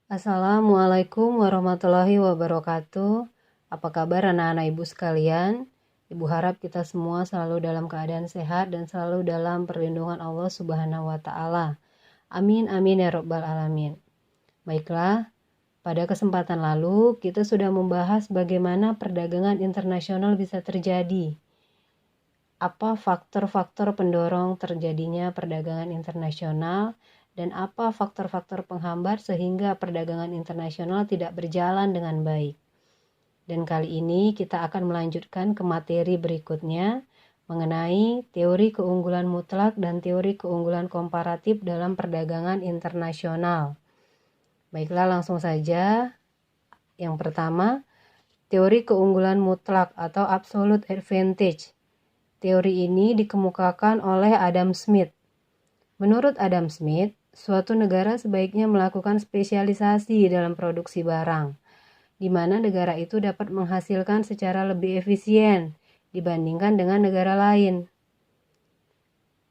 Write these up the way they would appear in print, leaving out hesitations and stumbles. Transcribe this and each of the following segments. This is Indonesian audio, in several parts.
Assalamualaikum warahmatullahi wabarakatuh. Apa kabar anak-anak ibu sekalian? Ibu harap kita semua selalu dalam keadaan sehat dan selalu dalam perlindungan Allah Subhanahu wa Ta'ala. Amin, amin ya Rabbal 'Alamin. Baiklah, pada kesempatan lalu kita sudah membahas bagaimana perdagangan internasional bisa terjadi. Apa faktor-faktor pendorong terjadinya perdagangan internasional? Dan apa faktor-faktor penghambat sehingga perdagangan internasional tidak berjalan dengan baik. Dan kali ini kita akan melanjutkan ke materi berikutnya mengenai teori keunggulan mutlak dan teori keunggulan komparatif dalam perdagangan internasional. Baiklah, langsung saja. Yang pertama, teori keunggulan mutlak atau absolute advantage. Teori ini dikemukakan oleh Adam Smith. Menurut Adam Smith, suatu negara sebaiknya melakukan spesialisasi dalam produksi barang, di mana negara itu dapat menghasilkan secara lebih efisien dibandingkan dengan negara lain.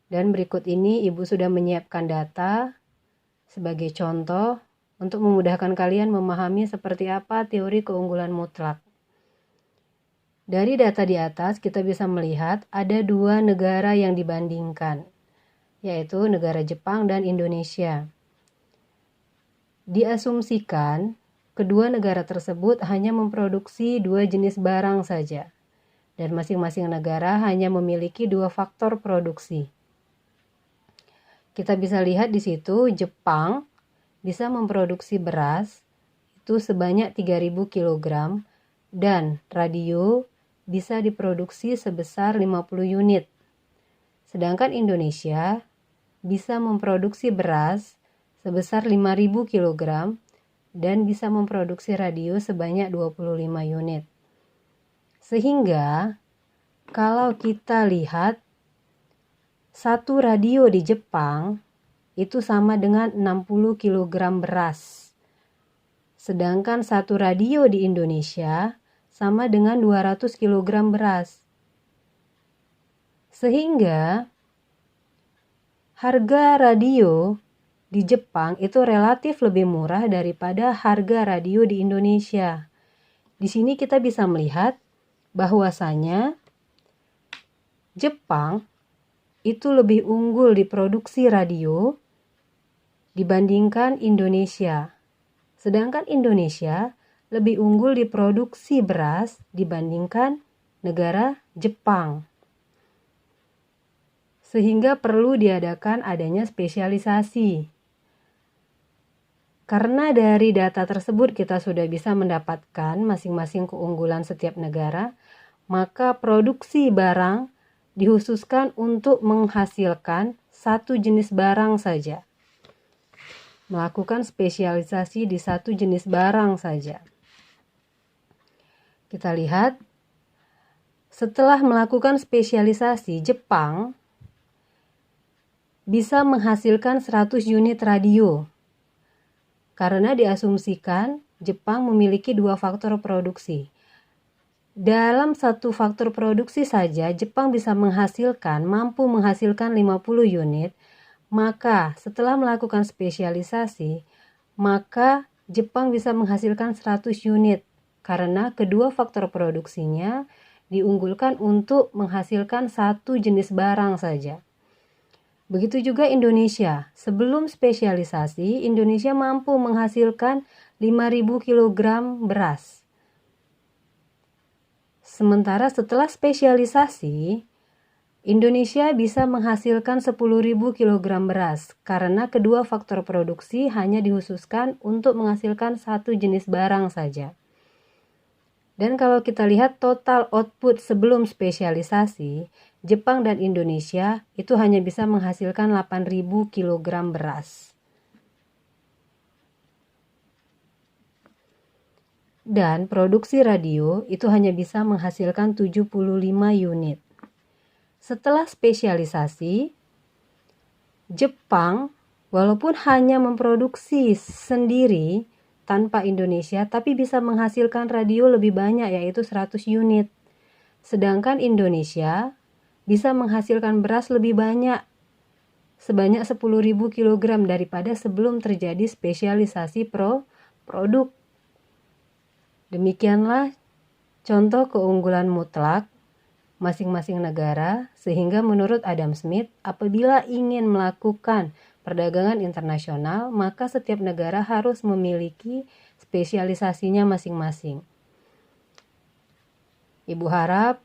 Dan berikut ini Ibu sudah menyiapkan data sebagai contoh untuk memudahkan kalian memahami seperti apa teori keunggulan mutlak. Dari data di atas kita bisa melihat ada dua negara yang dibandingkan, yaitu negara Jepang dan Indonesia. Diasumsikan, kedua negara tersebut hanya memproduksi dua jenis barang saja, dan masing-masing negara hanya memiliki dua faktor produksi. Kita bisa lihat di situ, Jepang bisa memproduksi beras itu sebanyak 3.000 kg, dan radio bisa diproduksi sebesar 50 unit. Sedangkan Indonesia bisa memproduksi beras sebesar 5.000 kg dan bisa memproduksi radio sebanyak 25 unit. Sehingga kalau kita lihat satu radio di Jepang itu sama dengan 60 kg beras. Sedangkan satu radio di Indonesia sama dengan 200 kg beras. Sehingga harga radio di Jepang itu relatif lebih murah daripada harga radio di Indonesia. Di sini kita bisa melihat bahwasanya Jepang itu lebih unggul di produksi radio dibandingkan Indonesia. Sedangkan Indonesia lebih unggul di produksi beras dibandingkan negara Jepang. Sehingga perlu diadakan adanya spesialisasi. Karena dari data tersebut kita sudah bisa mendapatkan masing-masing keunggulan setiap negara, maka produksi barang dikhususkan untuk menghasilkan satu jenis barang saja. Melakukan spesialisasi di satu jenis barang saja. Kita lihat, setelah melakukan spesialisasi, Jepang bisa menghasilkan 100 unit radio. Karena diasumsikan Jepang memiliki dua faktor produksi. Dalam satu faktor produksi saja Jepang bisa mampu menghasilkan 50 unit. Maka setelah melakukan spesialisasi, maka Jepang bisa menghasilkan 100 unit. Karena kedua faktor produksinya diunggulkan untuk menghasilkan satu jenis barang saja. Begitu juga Indonesia. Sebelum spesialisasi, Indonesia mampu menghasilkan 5.000 kg beras. Sementara setelah spesialisasi, Indonesia bisa menghasilkan 10.000 kg beras karena kedua faktor produksi hanya dikhususkan untuk menghasilkan satu jenis barang saja. Dan kalau kita lihat total output sebelum spesialisasi, Jepang dan Indonesia itu hanya bisa menghasilkan 8.000 kg beras. Dan produksi radio itu hanya bisa menghasilkan 75 unit. Setelah spesialisasi, Jepang walaupun hanya memproduksi sendiri tanpa Indonesia, tapi bisa menghasilkan radio lebih banyak, yaitu 100 unit. Sedangkan Indonesia bisa menghasilkan beras lebih banyak, sebanyak 10.000 kg daripada sebelum terjadi spesialisasi produk. Demikianlah contoh keunggulan mutlak masing-masing negara, sehingga menurut Adam Smith, apabila ingin melakukan perdagangan internasional, maka setiap negara harus memiliki spesialisasinya masing-masing. Ibu harap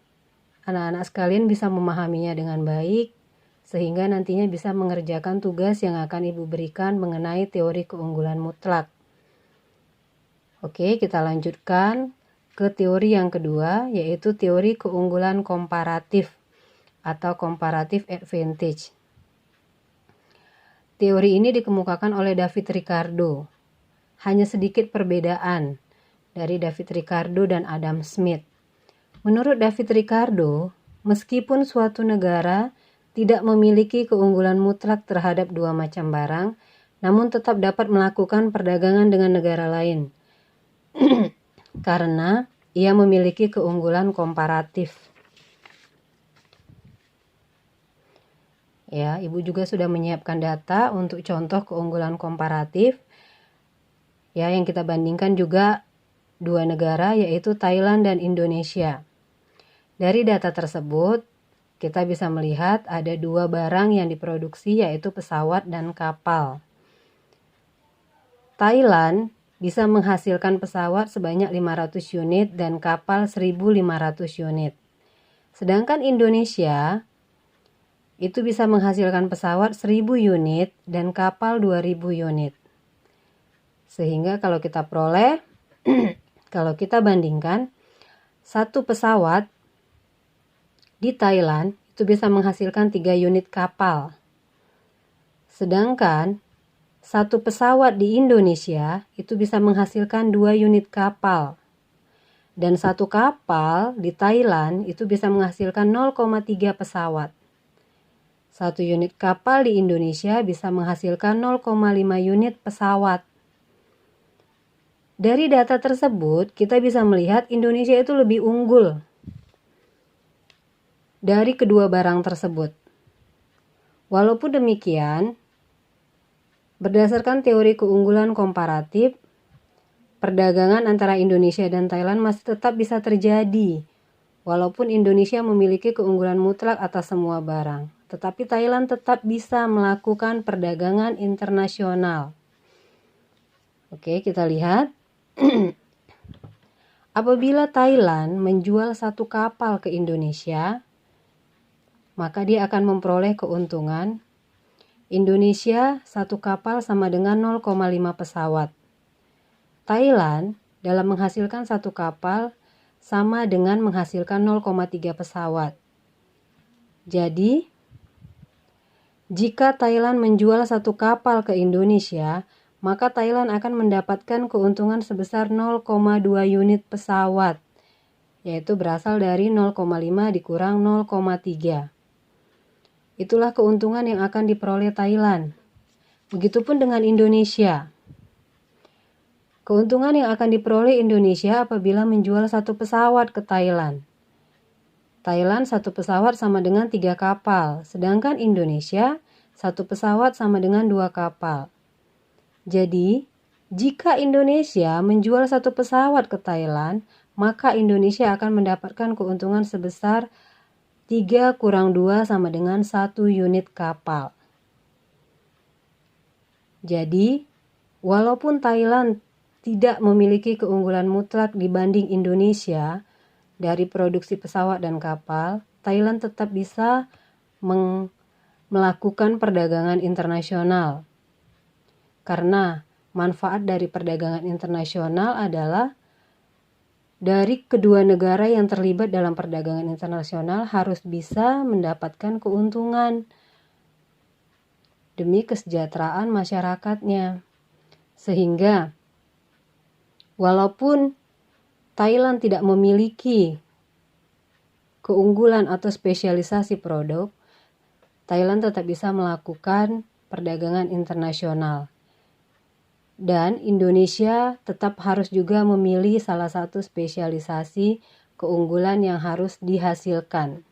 anak-anak sekalian bisa memahaminya dengan baik, sehingga nantinya bisa mengerjakan tugas yang akan Ibu berikan mengenai teori keunggulan mutlak. Oke, kita lanjutkan ke teori yang kedua, yaitu teori keunggulan komparatif atau comparative advantage. Teori ini dikemukakan oleh David Ricardo. Hanya sedikit perbedaan dari David Ricardo dan Adam Smith. Menurut David Ricardo, meskipun suatu negara tidak memiliki keunggulan mutlak terhadap dua macam barang, namun tetap dapat melakukan perdagangan dengan negara lain. Karena ia memiliki keunggulan komparatif. Ya, Ibu juga sudah menyiapkan data untuk contoh keunggulan komparatif. Ya, yang kita bandingkan juga dua negara, yaitu Thailand dan Indonesia. Dari data tersebut, kita bisa melihat ada dua barang yang diproduksi, yaitu pesawat dan kapal. Thailand bisa menghasilkan pesawat sebanyak 500 unit dan kapal 1.500 unit. Sedangkan Indonesia itu bisa menghasilkan pesawat 1.000 unit dan kapal 2.000 unit. Sehingga kalau kita peroleh, kalau kita bandingkan, satu pesawat di Thailand itu bisa menghasilkan 3 unit kapal. Sedangkan satu pesawat di Indonesia itu bisa menghasilkan 2 unit kapal. Dan satu kapal di Thailand itu bisa menghasilkan 0,3 pesawat. Satu unit kapal di Indonesia bisa menghasilkan 0,5 unit pesawat. Dari data tersebut, kita bisa melihat Indonesia itu lebih unggul dari kedua barang tersebut. Walaupun demikian, berdasarkan teori keunggulan komparatif, perdagangan antara Indonesia dan Thailand masih tetap bisa terjadi, walaupun Indonesia memiliki keunggulan mutlak atas semua barang. Tetapi Thailand tetap bisa melakukan perdagangan internasional. Oke, kita lihat. Apabila Thailand menjual satu kapal ke Indonesia, maka dia akan memperoleh keuntungan. Indonesia satu kapal sama dengan 0,5 pesawat. Thailand dalam menghasilkan satu kapal sama dengan menghasilkan 0,3 pesawat. Jadi, jika Thailand menjual satu kapal ke Indonesia, maka Thailand akan mendapatkan keuntungan sebesar 0,2 unit pesawat, yaitu berasal dari 0,5 dikurang 0,3. Itulah keuntungan yang akan diperoleh Thailand. Begitupun dengan Indonesia. Keuntungan yang akan diperoleh Indonesia apabila menjual satu pesawat ke Thailand. Thailand satu pesawat sama dengan 3 kapal, sedangkan Indonesia satu pesawat sama dengan 2 kapal. Jadi, jika Indonesia menjual satu pesawat ke Thailand, maka Indonesia akan mendapatkan keuntungan sebesar 3 kurang 2 sama dengan 1 unit kapal. Jadi, walaupun Thailand tidak memiliki keunggulan mutlak dibanding Indonesia dari produksi pesawat dan kapal, Thailand tetap bisa melakukan perdagangan internasional. Karena manfaat dari perdagangan internasional adalah dari kedua negara yang terlibat dalam perdagangan internasional harus bisa mendapatkan keuntungan demi kesejahteraan masyarakatnya. Sehingga walaupun Thailand tidak memiliki keunggulan atau spesialisasi produk, Thailand tetap bisa melakukan perdagangan internasional. Dan Indonesia tetap harus juga memilih salah satu spesialisasi keunggulan yang harus dihasilkan.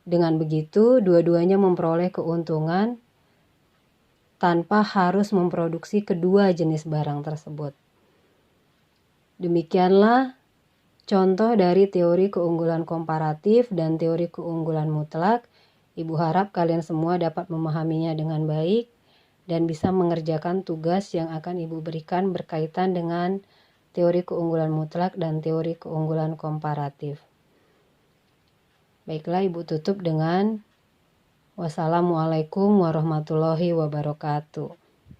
Dengan begitu, dua-duanya memperoleh keuntungan tanpa harus memproduksi kedua jenis barang tersebut. Demikianlah contoh dari teori keunggulan komparatif dan teori keunggulan mutlak. Ibu harap kalian semua dapat memahaminya dengan baik dan bisa mengerjakan tugas yang akan Ibu berikan berkaitan dengan teori keunggulan mutlak dan teori keunggulan komparatif. Baiklah, Ibu tutup dengan wassalamualaikum warahmatullahi wabarakatuh.